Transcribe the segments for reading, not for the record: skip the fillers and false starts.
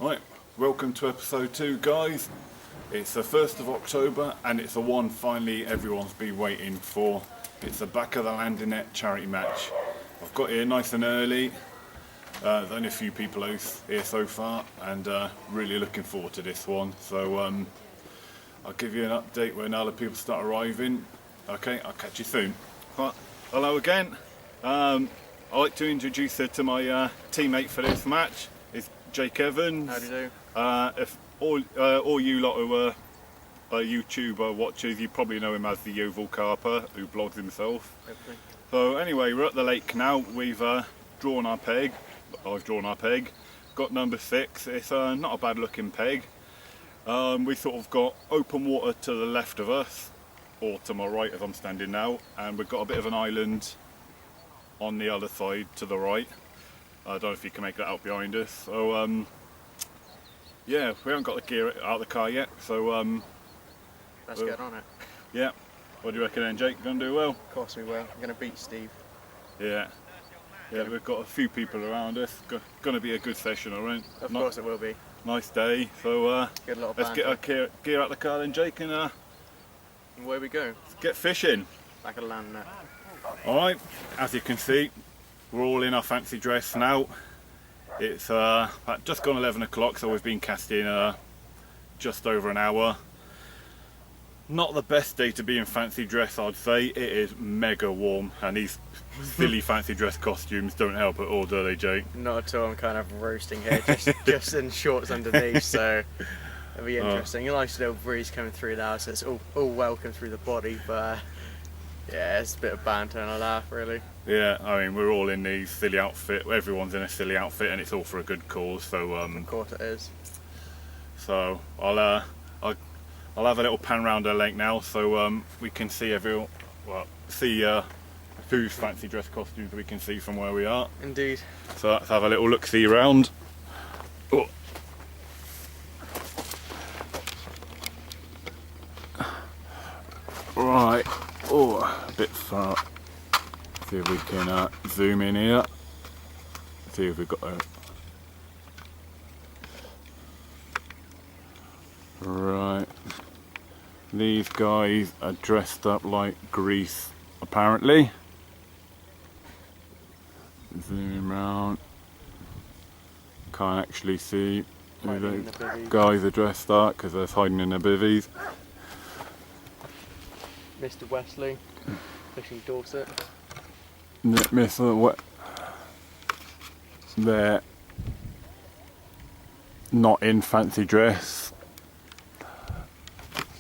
Right, welcome to episode 2, guys. It's the 1st of October and it's the one finally everyone's been waiting for. It's the Back of the Landing charity match. I've got here nice and early. There's only a few people here so far and really looking forward to this one. So I'll give you an update when other people start arriving. Okay, I'll catch you soon. Right, hello again. I'd like to introduce her to my teammate for this match. It's Jake Evans. How do you do? If all you lot who are YouTube watchers, you probably know him as the Yeovil Carper, who blogs himself. Hopefully. So anyway, we're at the lake now. We've drawn our peg. I've drawn our peg. Got number 6. It's not a bad looking peg. We sort of got open water to the left of us, or to my right as I'm standing now, and we've got a bit of an island on the other side to the right. I don't know if you can make that out behind us. So yeah, we haven't got the gear out of the car yet, so Let's get on it. yeah. What do you reckon then, Jake? Gonna do well? Of course we will. I'm going to beat Steve. Yeah. Yeah, we've got a few people around us. Gonna be a good session, alright? Of course it will be. Nice day. So Good little let's get our gear out of the car then, Jake, and And away we go. get fishing. Back of the land net. Alright, as you can see, we're all in our fancy dress now. It's just gone 11 o'clock, so we've been casting just over an hour. Not the best day to be in fancy dress, I'd say. It is mega warm, and these silly fancy dress costumes don't help at all, do they, Jake? Not at all. I'm kind of roasting here, just in shorts underneath, so it'll be interesting. A nice little breeze coming through now, so it's all welcome through the body, but yeah, it's a bit of banter and a laugh, really. Yeah, I mean, we're all in these silly outfit. Everyone's in a silly outfit, and it's all for a good cause. So, Of course it is. so I'll have a little pan round the lake now, so we can see whose fancy dress costumes we can see from where we are. Indeed. So let's have a little look see round. Oh. Right. Oh, a bit far. See if we can zoom in here. See if we've got a... Right. These guys are dressed up like Grease, apparently. Zoom round. Can't actually see who Hiding in the the bivvies. guys are dressed up because they're hiding in their bivvies. Mr. Wesley, fishing Dorset. They're not in fancy dress.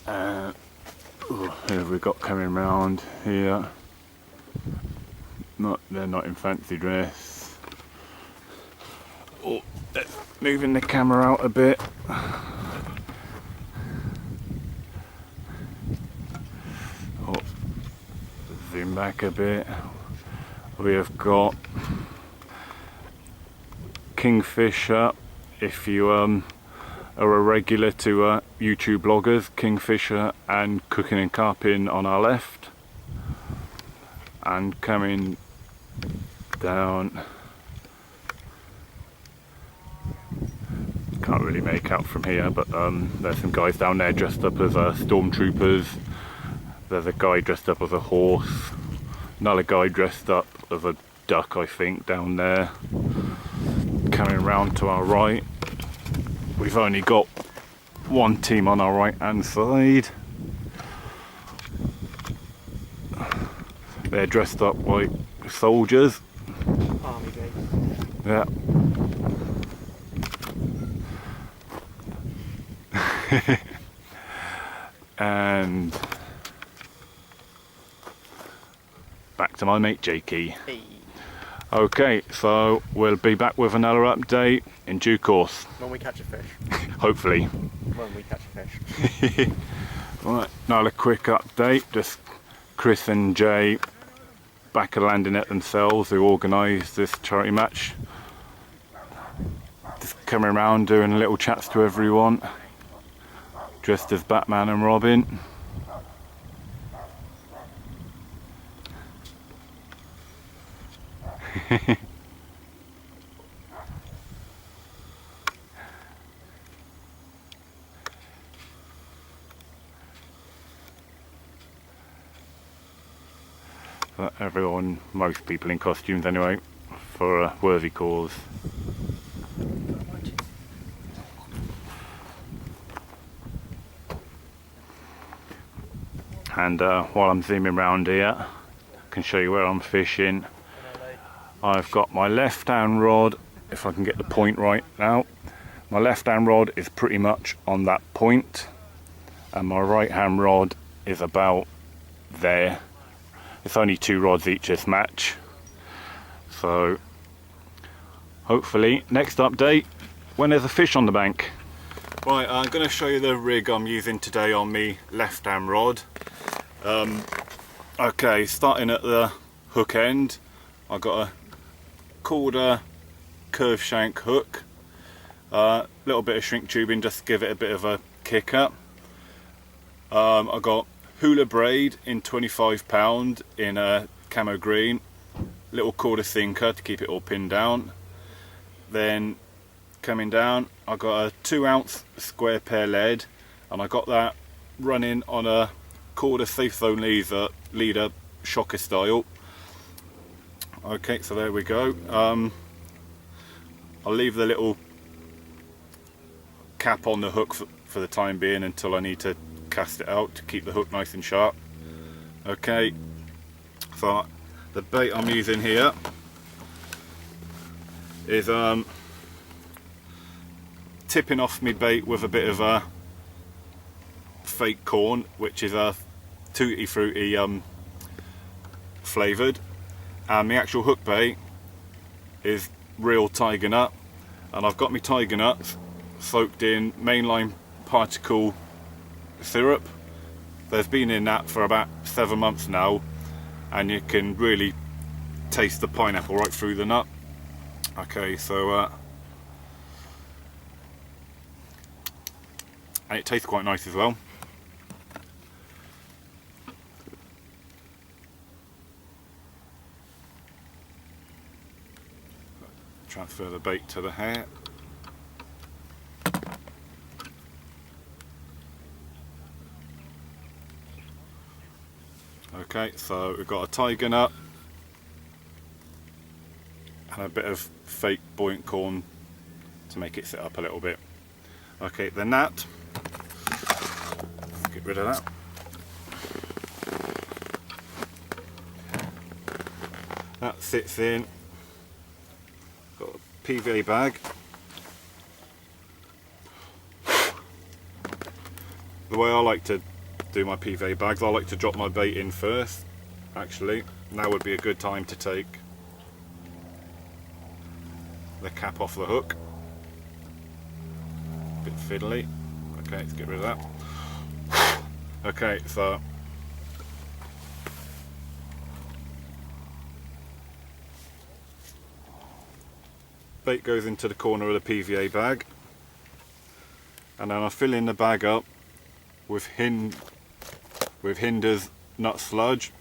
Who have we got coming round here? They're not in fancy dress. Oh, that's moving the camera out a bit. Oh, zoom back a bit. We have got Kingfisher. If you are a regular to YouTube bloggers, Kingfisher and Cooking and Carping on our left, and coming down, can't really make out from here, but there's some guys down there dressed up as stormtroopers. There's a guy dressed up as a horse, another guy dressed up as a duck, I think, down there. Coming round to our right, we've only got one team on our right hand side. They're dressed up like soldiers. Army base. Yeah. And back to my mate Jakey. Hey. Okay, so we'll be back with another update in due course. When we catch a fish. Hopefully. When we catch a fish. Right, another quick update. Just Chris and Jay back at Landing Net themselves, who organised this charity match. Just coming around doing little chats to everyone. Dressed as Batman and Robin. But most people in costumes anyway, for a worthy cause. And while I'm zooming around here, I can show you where I'm fishing. I've got my left hand rod, if I can get the point right now. My left hand rod is pretty much on that point, and my right hand rod is about there. It's only 2 rods each this match, so hopefully next update when there's a fish on the bank. Right, I'm going to show you the rig I'm using today on me left hand rod. Okay, starting at the hook end, I've got a Korda curve shank hook, little bit of shrink tubing just to give it a bit of a kick up. I've got Hula braid in 25 pound in a camo green, little Korda sinker to keep it all pinned down. Then coming down, I've got a 2 ounce square pair lead, and I got that running on a Korda Safe Zone leader shocker style. Okay, so there we go. I'll leave the little cap on the hook for the time being until I need to cast it out to keep the hook nice and sharp. Okay, so the bait I'm using here is tipping off my bait with a bit of a fake corn, which is a tutti fruity flavoured, and the actual hook bait is real tiger nut, and I've got my tiger nuts soaked in mainline particle syrup. There's been in that for about 7 months now, and you can really taste the pineapple right through the nut. Okay, so and it tastes quite nice as well. Transfer the bait to the hair. Okay, so we've got a tiger nut and a bit of fake buoyant corn to make it sit up a little bit. Okay, the nut, get rid of that. That sits in, got a PVA bag. The way I like to do my PVA bags, I like to drop my bait in first. Actually, now would be a good time to take the cap off the hook. Bit fiddly. Okay, let's get rid of that. Okay, so bait goes into the corner of the PVA bag, and then I fill in the bag up with Hinder's nut sludge,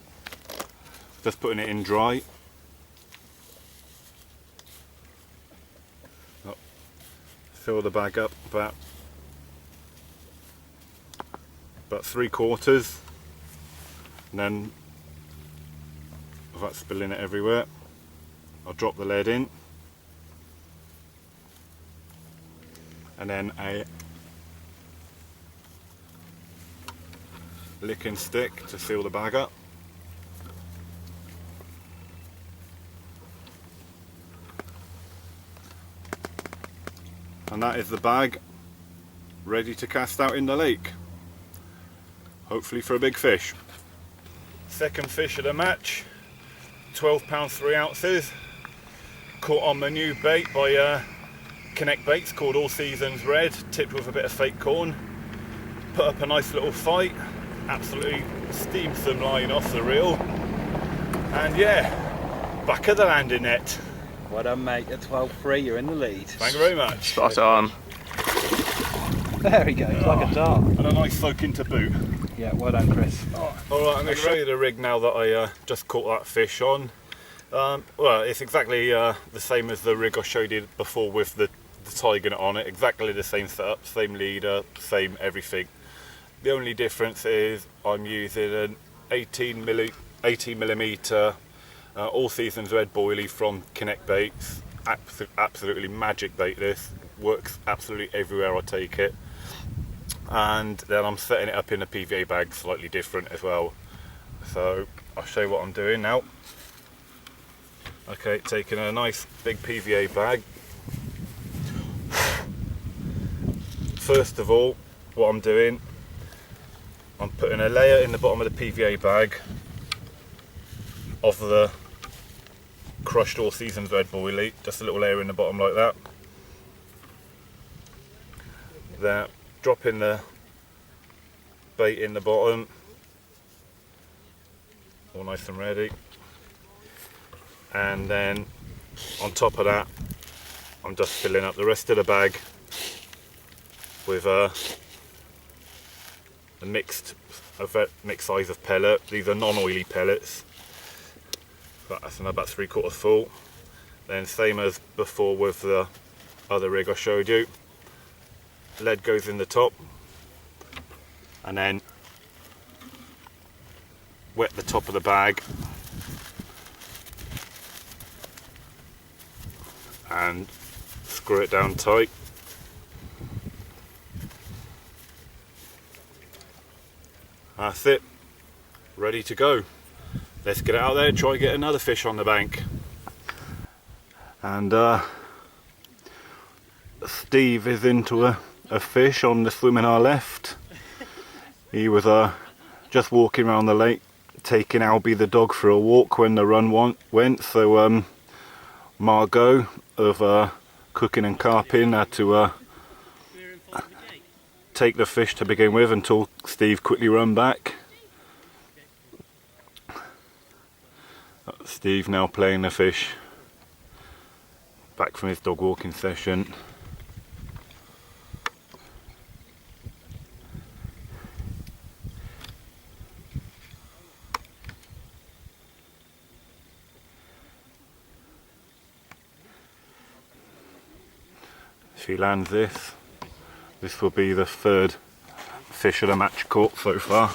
just putting it in dry. Fill the bag up about 3/4, and then without spilling it everywhere, I'll drop the lead in, and then a licking stick to seal the bag up. And that is the bag ready to cast out in the lake, hopefully for a big fish. Second fish of the match, 12 pounds 3 ounces, caught on my new bait by Connect Baits called All Seasons Red, tipped with a bit of fake corn. Put up a nice little fight, absolutely steamed some line off the reel, and yeah, back of the landing net. Well done, mate. At 12-3, you're in the lead. Thank you very much. Spot on. There he goes, like a dart. And a nice soak into boot. Yeah, well done, Chris. Alright, I'm going to show you the rig now that I just caught that fish on. Well, it's exactly the same as the rig I showed you before with the tiger nut on it. Exactly the same setup, same leader, same everything. The only difference is I'm using an 18mm 18mm all seasons red boilie from Connect Baits. Absolutely magic bait. This works absolutely everywhere I take it. And then I'm setting it up in a PVA bag, slightly different as well. So I'll show you what I'm doing now. Okay, taking a nice big PVA bag. First of all, what I'm doing, I'm putting a layer in the bottom of the PVA bag of the crushed All Seasons red boilie, just a little layer in the bottom like that. Then dropping the bait in the bottom, all nice and ready. And then on top of that, I'm just filling up the rest of the bag with a mixed size of pellet. These are non-oily pellets. That's about 3/4 full. Then same as before with the other rig I showed you. Lead goes in the top, and then wet the top of the bag and screw it down tight. That's it, ready to go. Let's get out there and try and get another fish on the bank. And Steve is into a fish on the swim in our left. He was just walking around the lake, taking Albie the dog for a walk when the run went. So Margot of Cooking and Carping had to take the fish to begin with until Steve quickly run back. Steve now playing the fish, back from his dog walking session. If he lands this, this will be the third fish of the match caught so far.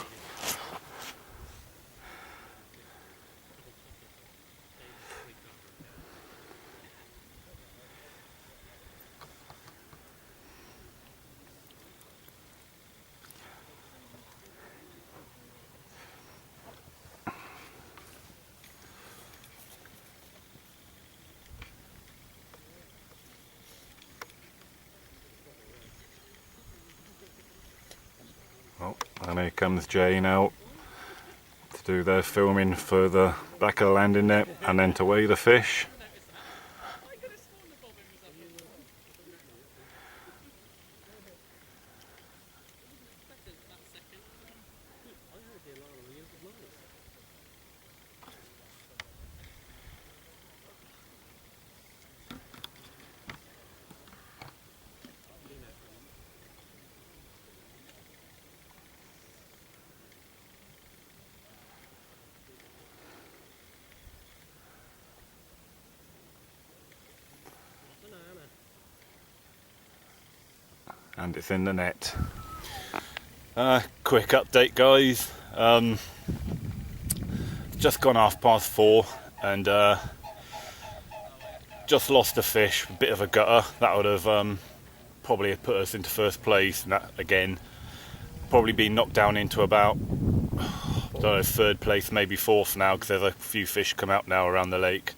Oh, and here comes Jane out to do their filming for the back of the landing net and then to weigh the fish. And it's in the net. Quick update, guys. Just gone 4:30 and just lost a fish, a bit of a gutter. That would have probably put us into first place, and that again probably been knocked down into about, I don't know, third place, maybe fourth now, because there's a few fish come out now around the lake,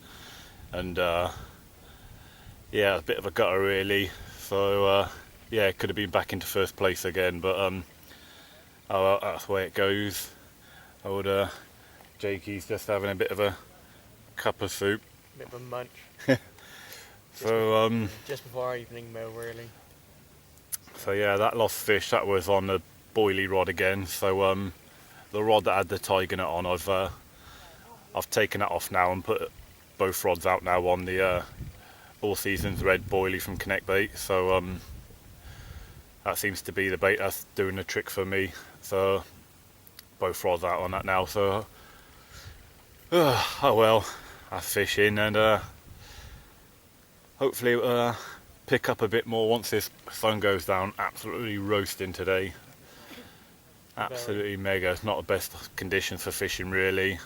and yeah, a bit of a gutter really. So yeah, it could have been back into first place again, but oh well, that's the way it goes. Old Jakey's just having a bit of a cup of soup. Bit of a munch. So just before our evening meal, really. So yeah, that lost fish, that was on the boilie rod again. So the rod that had the tiger net on, I've taken that off now and put both rods out now on the All Seasons red boilie from Connect Bait. So that seems to be the bait that's doing the trick for me. So both rods out on that now. So oh well, that's fishing, and hopefully it'll pick up a bit more once this sun goes down. Absolutely roasting today. Absolutely mega. It's not the best conditions for fishing really.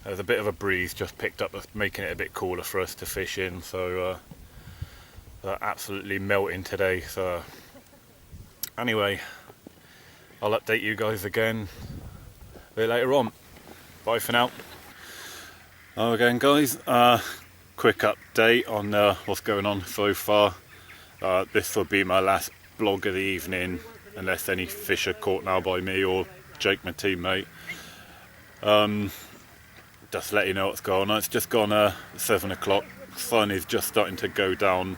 there's a bit of a breeze just picked up, making it a bit cooler for us to fish in. So absolutely melting today. So anyway, I'll update you guys again a bit later on. Bye for now. Again, guys, quick update on what's going on so far. This will be my last vlog of the evening, unless any fish are caught now by me or Jake, my teammate. Just let you know what's going on. It's just gone 7 o'clock. Sun is just starting to go down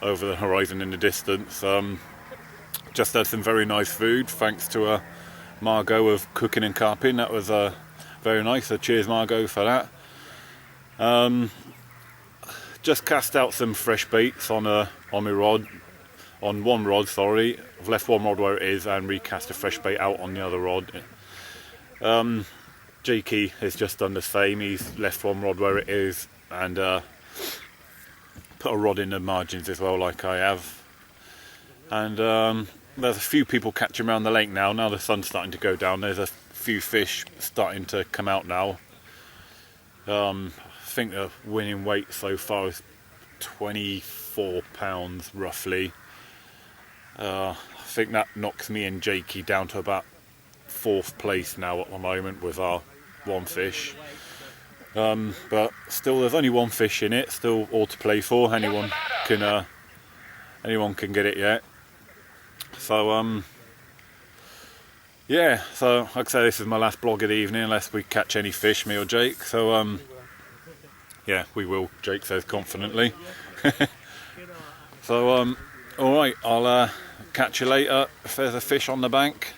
over the horizon in the distance. Just had some very nice food, thanks to Margot of Cooking and Carping. That was very nice, so cheers Margot for that. Just cast out some fresh baits on my rod, on one rod, sorry. I've left one rod where it is and recast a fresh bait out on the other rod. Jakey has just done the same. He's left one rod where it is and put a rod in the margins as well, like I have. And there's a few people catching around the lake now. Now the sun's starting to go down, there's a few fish starting to come out now. I think the winning weight so far is 24 pounds roughly. I think that knocks me and Jakey down to about 4th place now at the moment with our one fish. But still, there's only one fish in it, still all to play for. Anyone can get it yet. So yeah, so like I say, this is my last vlog of the evening, unless we catch any fish, me or Jake. So yeah, we will, Jake says confidently. So alright, I'll catch you later if there's a fish on the bank.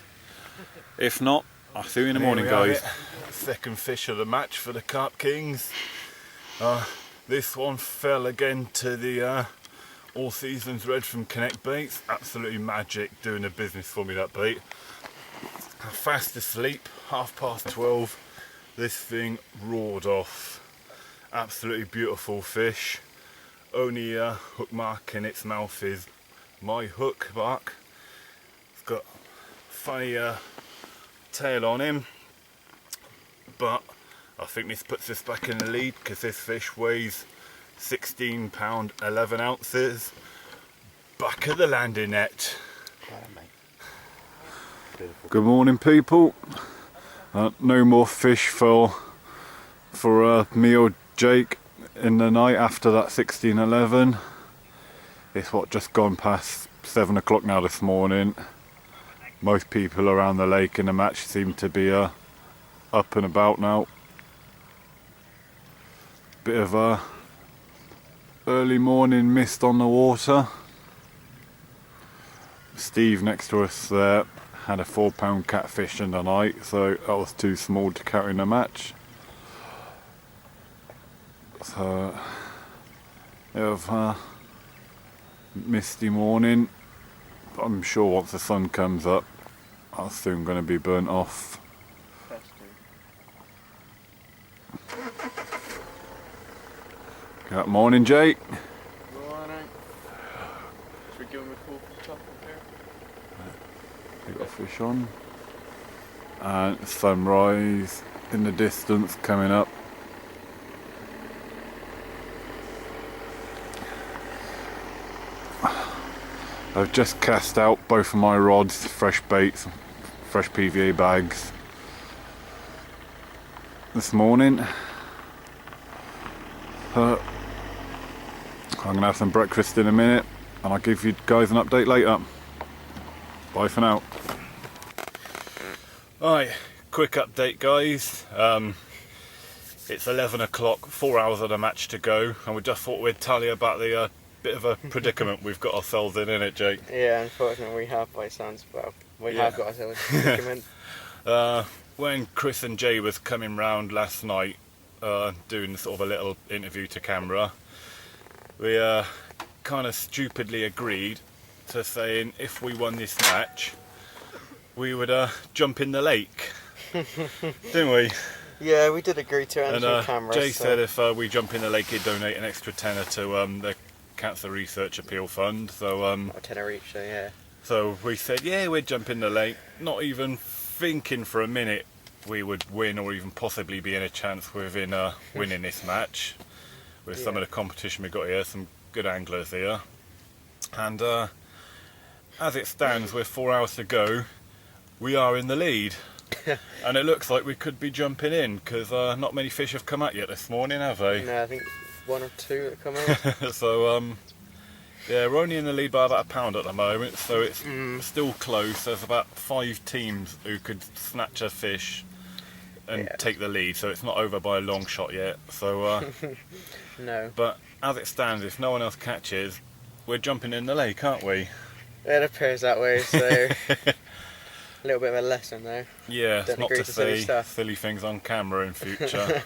If not, I'll see you in the morning, guys. Second fish of the match for the Carp Kings. This one fell again to the All Seasons Red from Connect Baits. Absolutely magic, doing the business for me, that bait. Fast asleep, 12:30. This thing roared off. Absolutely beautiful fish. Only hook mark in its mouth is my hook mark. It's got funny tail on him, but I think this puts us back in the lead because this fish weighs 16 pound 11 ounces. Back of the landing net. Good morning, people. No more fish for me or Jake in the night after that 16:11. It's just gone past 7 o'clock now this morning. Most people around the lake in the match seem to be up and about now. Bit of a early morning mist on the water. Steve next to us there had a 4-pound catfish in the night, so that was too small to carry in the match. So bit of a misty morning, but I'm sure once the sun comes up I'm soon going to be burnt off. Good morning, Jake. Morning. Should we give him a call for the top up here? You got a fish on. And sunrise in the distance coming up. I've just cast out both of my rods, fresh baits, fresh PVA bags this morning. I'm going to have some breakfast in a minute and I'll give you guys an update later. Bye for now. Alright, quick update, guys. It's 11 o'clock, 4 hours of the match to go, and we just thought we'd tell you about the bit of a predicament we've got ourselves in it, Jake? Yeah, unfortunately we have, by sounds. Well, we have got ourselves in a predicament. When Chris and Jay was coming round last night, doing sort of a little interview to camera, we kind of stupidly agreed to saying if we won this match, we would jump in the lake, didn't we? Yeah, we did agree to it on camera. Jay said if we jump in the lake, he'd donate an extra tenner to the Cancer Research Appeal Fund. So a tenner each, so yeah. So we said, yeah, we'd jump in the lake, not even thinking for a minute we would win or even possibly be in a chance within winning this match. With some of the competition we've got here, some good anglers here. And as it stands, with 4 hours to go, we are in the lead. And it looks like we could be jumping in, because not many fish have come out yet this morning, have they? No, I think 1 or 2 that come out. So, yeah, we're only in the lead by about a pound at the moment, so it's still close. There's about 5 teams who could snatch a fish and take the lead, so it's not over by a long shot yet. So, No. but as it stands, if no one else catches, we're jumping in the lake, aren't we? It appears that way, so a little bit of a lesson though. Yeah, Don't not agree to to silly say stuff. silly things on camera in future.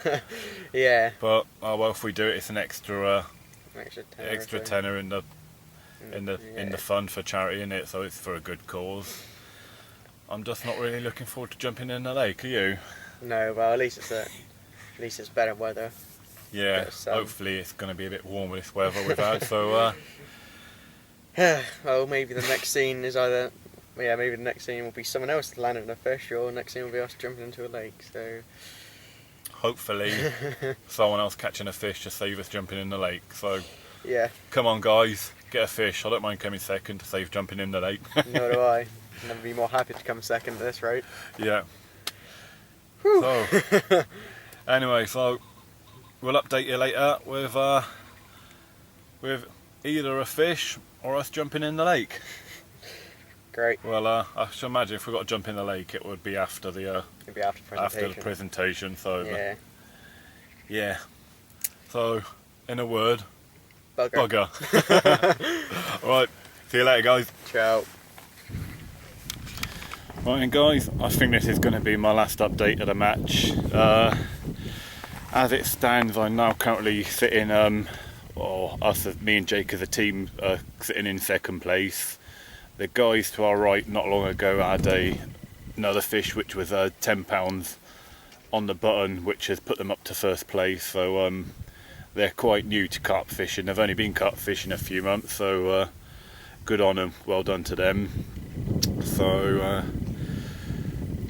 Yeah. But oh well, if we do it, it's an extra Extra tenner. tenner in the fund for charity, isn't it? So it's for a good cause. I'm just not really looking forward to jumping in the lake. Are you? No, well at least it's better weather. Yeah. Bit of sun. Hopefully it's going to be a bit warmer this weather we've had. So Well, maybe the next scene is either maybe the next scene will be someone else landing a fish, or the next scene will be us jumping into a lake. So hopefully someone else catching a fish to save us jumping in the lake. So yeah, come on, guys, get a fish. I don't mind coming second to save jumping in the lake. nor do I. Never be more happy to come second at this rate. Yeah. So, anyway, so we'll update you later with either a fish or us jumping in the lake. Great. Well, I should imagine if we got to jump in the lake, it would be after the It'll be after presentation. presentation. So Yeah. yeah. So, in a word, Bugger. bugger. All right. See you later, guys. Ciao. Right, and guys, I think this is going to be my last update of the match. As it stands, I'm now currently sitting, me and Jake as a team, sitting in second place. The guys to our right not long ago had another fish which was £10 on the button, which has put them up to first place. So they're quite new to carp fishing. They've only been carp fishing a few months, so good on them. Well done to them. So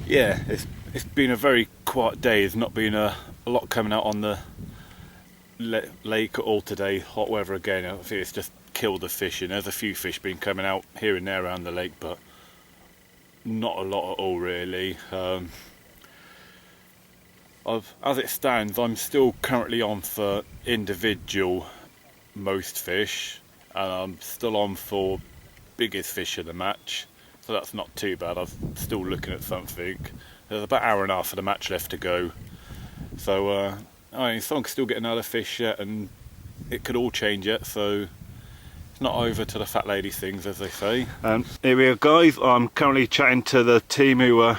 yeah, it's been a very quiet day. There's not been a lot coming out on the lake at all today. Hot weather again. I think it's just killed the fishing. There's a few fish been coming out here and there around the lake, but not a lot at all really. As it stands, I'm still currently on for individual most fish, and I'm still on for biggest fish of the match. So that's not too bad. I'm still looking at something. There's about an hour and a half of the match left to go. So I'm still getting another fish yet, and it could all change yet. So it's not over to the fat lady things, as they say. Here we are, guys. I'm currently chatting to the team who are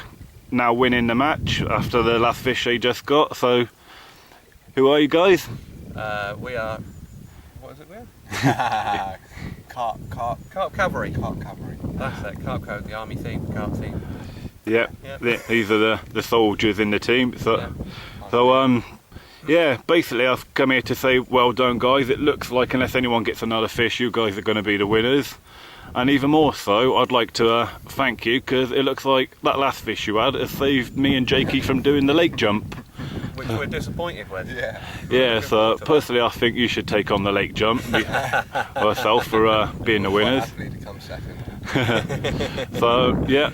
now winning the match after the last fish they just got. So who are you guys? We are. What is it we are? Carp Cavalry. Carp Cavalry. That's it. Carp Code, the army team, carp team. Yeah, Yep. these are the soldiers in the team. So, Yeah. yeah, basically I've come here to say well done, guys. It looks like unless anyone gets another fish, you guys are going to be the winners. And even more so, I'd like to thank you, because it looks like that last fish you had has saved me and Jakey from doing the lake jump. Which we're disappointed with. Yeah. Yeah, so personally I think you should take on the lake jump yourself for being the winners. Happy to come second. So yeah,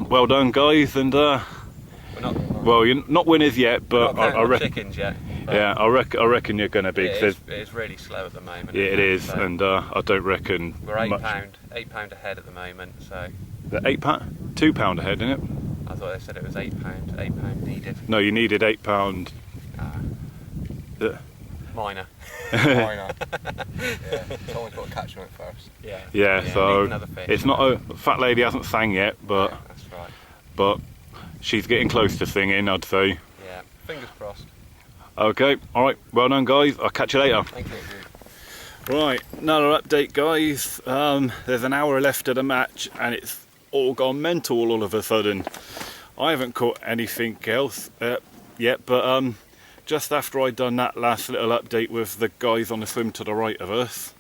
well done, guys, and We're not. well, you're not winners yet, but Not I reckon. chickens yet. but Yeah, I reckon you're going to be. It 'Cause is really slow at the moment. yeah, it is, So and I don't reckon. we're £8 much. ahead at the moment. So The £8, £2 ahead, isn't it? I thought they said it was £8 needed. No, you needed £8. Minor. Why not? Yeah, someone's got to catch them at first. Yeah. Yeah, need so another fish. it's not a fat lady hasn't sang yet, but Yeah, that's right. but she's getting close to singing, I'd say. Yeah. Fingers crossed. Okay, all right, well done, guys. I'll catch you later. Thank you. Right, another update, guys. There's an hour left of the match, and it's all gone mental all of a sudden. I haven't caught anything else yet, but just after I'd done that last little update with the guys on the swim to the right of us,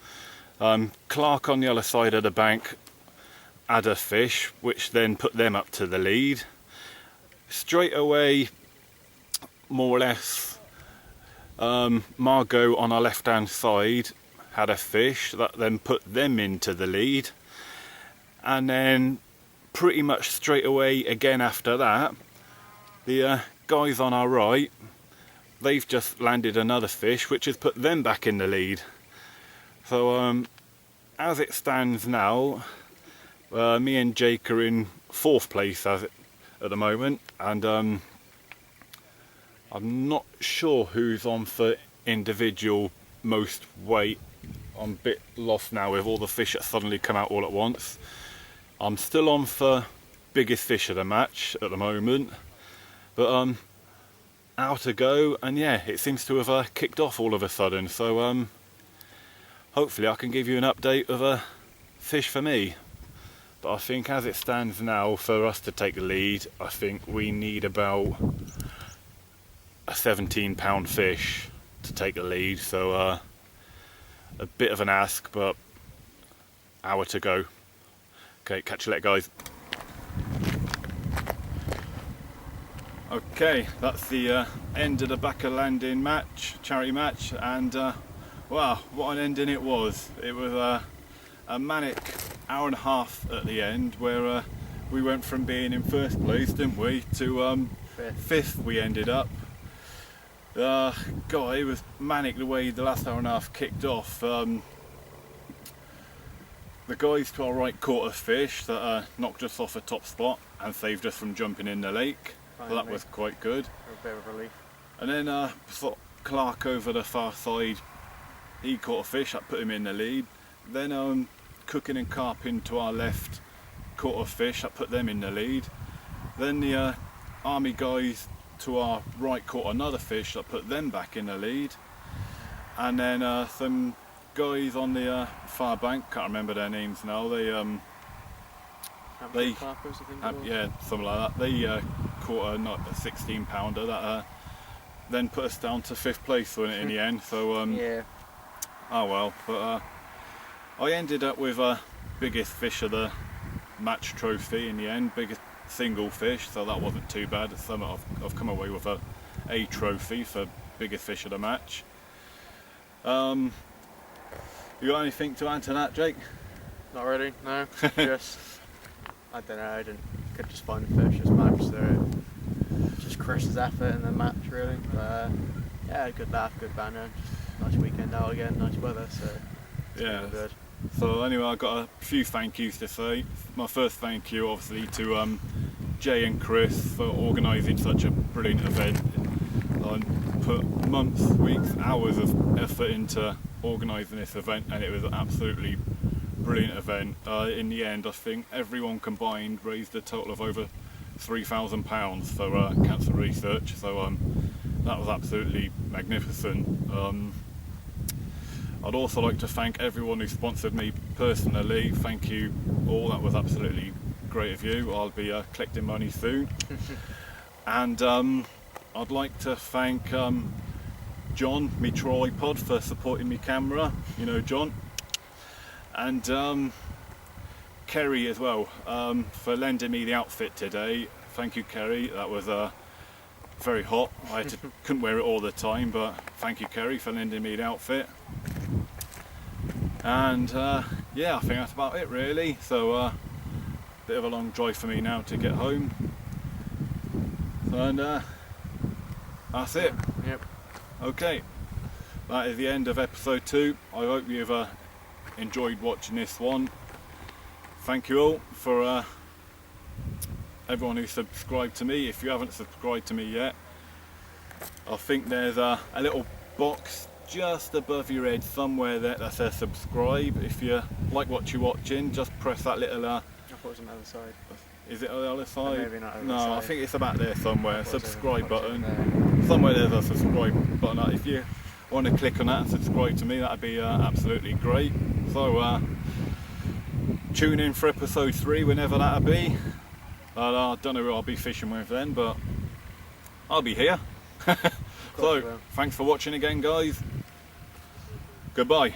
Clark on the other side of the bank had a fish, which then put them up to the lead. straight away, more or less, Margot on our left hand side had a fish that then put them into the lead, and then pretty much straight away again after that, the guys on our right, they've just landed another fish which has put them back in the lead. So as it stands now, me and Jake are in 4th place at the moment, and I'm not sure who's on for individual most weight. I'm a bit lost now with all the fish that suddenly come out all at once. I'm still on for biggest fish of the match at the moment, but out to go, and yeah, it seems to have kicked off all of a sudden, so hopefully I can give you an update of a fish for me. But I think as it stands now, for us to take the lead, I think we need about a 17-pound fish to take the lead, so a bit of an ask, but hour to go. Okay, catch you later, guys. Okay, that's the end of the Backer Landing match, charity match, and wow, what an ending it was. It was a manic hour and a half at the end, where we went from being in 1st place, didn't we, to 5th we ended up. God, it was manic the way the last hour and a half kicked off. The guys to our right caught a fish that knocked us off a top spot and saved us from jumping in the lake. So that was quite good. A bit of relief. And then Clark over the far side, he caught a fish that put him in the lead. Then Cooking and Carpin to our left caught a fish that put them in the lead. Then the Army guys to our right caught another fish that put them back in the lead. And then some guys on the far bank, can't remember their names now, Carpers, I think it was. yeah, something like that. They caught a 16-pounder that then put us down to 5th place in the end. So Yeah. oh well. But I ended up with biggest fish of the match trophy in the end, biggest single fish. So that wasn't too bad. I've come away with a trophy for biggest fish of the match. You got anything to add to that, Jake? Not really, no. Just, I don't know, could just find the fish as much, so just Chris's effort in the match really. But yeah, good laugh, good banner, nice weekend out again, nice weather, so it's Yeah. been good. So anyway, I've got a few thank yous to say. My first thank you obviously to Jay and Chris for organising such a brilliant event. I put months, weeks, hours of effort into organising this event, and it was an absolutely brilliant event. In the end, I think everyone combined raised a total of over £3,000 for cancer research, so that was absolutely magnificent. I'd also like to thank everyone who sponsored me personally. Thank you all, that was absolutely great of you. I'll be collecting money soon. And I'd like to thank John, me tripod, for supporting me camera, you know John. And Kerry as well, for lending me the outfit today. Thank you, Kerry, that was very hot. Couldn't wear it all the time, but thank you, Kerry, for lending me the outfit. And yeah, I think that's about it really. So bit of a long drive for me now to get home. And that's it. Yep. Okay, that is the end of episode 2. I hope you've enjoyed watching this one. Thank you all for everyone who subscribed to me. If you haven't subscribed to me yet, I think there's a little box just above your head somewhere there that says subscribe. If you like what you're watching, just press that little I thought it was on the other side. is it on the other side? Maybe not on the No, other I side. think it's about there somewhere. I thought it was Subscribe over- button. Somewhere there's a subscribe button. If you want to click on that and subscribe to me, that'd be absolutely great. So tune in for episode 3 whenever that'll be. I don't know who I'll be fishing with then, but I'll be here. you So will. thanks for watching again, guys. Goodbye.